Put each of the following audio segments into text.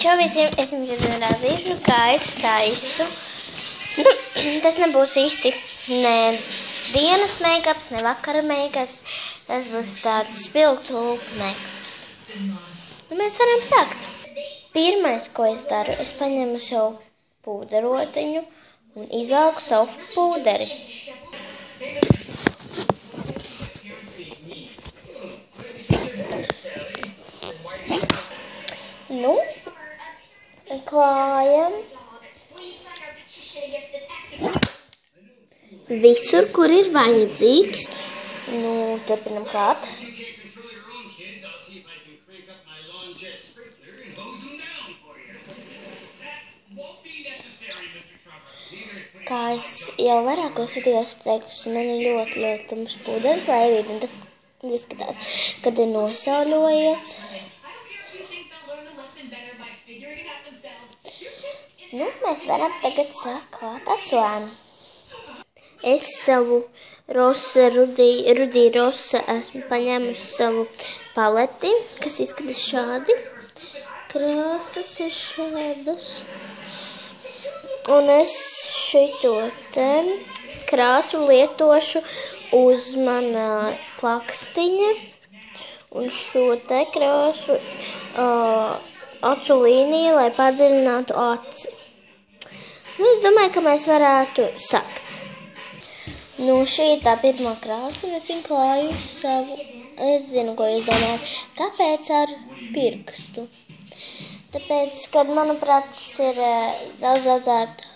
Čau visiem, es jums šodien rādīšu, kā es taisu. Tas nebūs īsti ne dienas meikaps, ne vakara meikaps. Tas būs tāds spilgtu lūpu meikaps. Mēs varam sākt. Pirmais, ko es daru, es paņemu savu pūderotiņu un izvelku savu pūderi. Nu, klājam visur, kur ir vajadzīgs. Nu, turpinam klāt. Kā es jau vairākos videos teikusi, man ir ļoti tumšs pūderis, lai arī izskatās, kad ir nosauļojies. Nu, mēs varam tagad sākt klāt acuēnu. Es savu Rudī Rosa esmu paņēmusi savu paleti, kas izskatās šādi. Krāsas ir šādas. Un es šito te krāsu lietošu uz manā plakstiņa. Un šo te krāsu acu līniju, lai padziļinātu aci. Nu, es domāju, ka mēs varētu sākt. Nu, šī ir tā pirmā krāsa, un es viņu klāju savu. Es zinu, ko jūs domājat. Kāpēc ar pirkstu? Tāpēc, kad, manuprāt, tas ir daudz ērtāk.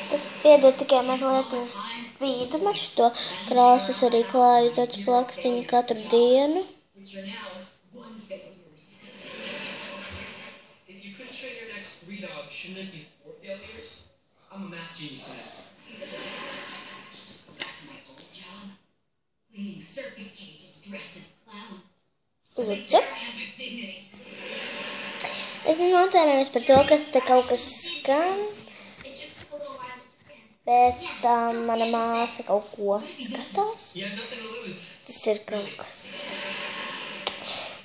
Tas piedod tikai mazliet spīduma. Šito krāsas arī klāju tāds plakstiņu katru dienu. Lūdzu. Es viņu atvainojos par to, kas te kaut kas skan. Bet mana māsa kaut ko skatās. Tas ir kaut kas.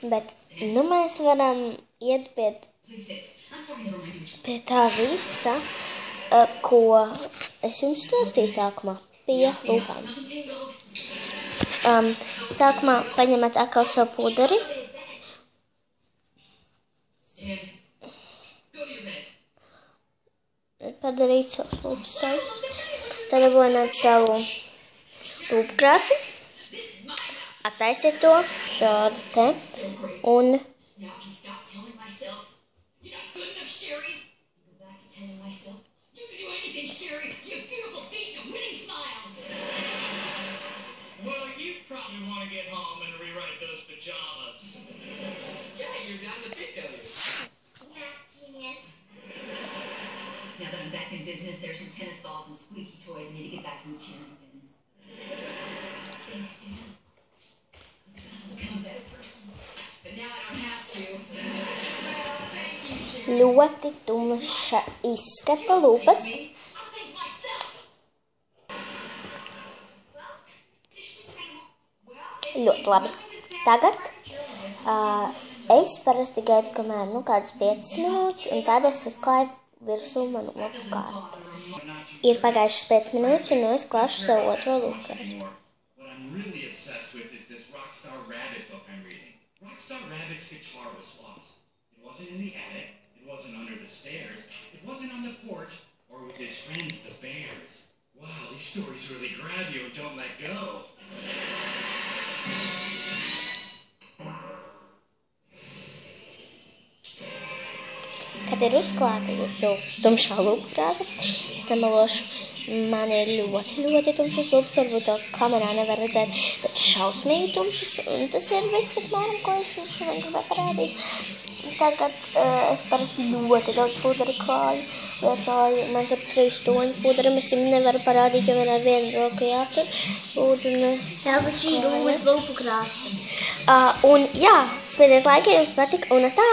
Bet, nu, mēs varam iet pie tā visa, ko es jums stāstīju sākumā, pie lūpām. Sākumā paņemat atkal savu puderi. Padarīt savus lūpas sausas. Tad dabūnāt savu lūpu krāsu. Attaisiet to šādi te. Un Now that I'm back in business, there's some tennis balls and squeaky toys. I need to get back from the cheering business. Thanks, Stan. I was going to become a better person. But now I don't have to. ļoti tumša izskata lūpas. Ļoti labi. Tagad es parasti gaidu, kamēr kādas 5 minūtes, un tad es uzklāju virsū manu otru kārtu. Ir pagājušas 5 minūtes, un es klāšu savu otro lūpu. Kad ir uzklāta jūsu tumšā lūpu krāsa, es nemelošu, man ir ļoti tumšas lūpas, varbūt to kamerā nevar redzēt, bet šausmīgi tumšas, un tas ir viss apmēram, ko es jums šodien gribēju parādīt. Tagad es parasti ļoti daudz puderi klāju, lietoju, man tur 3 toņu puderi, es jums nevaru parādīt, jo man ar vienu roku jātur. Jā, tas šī rūmas lūpu krāsa. Un jā, spiediet laiku, ja jums patika, un tā!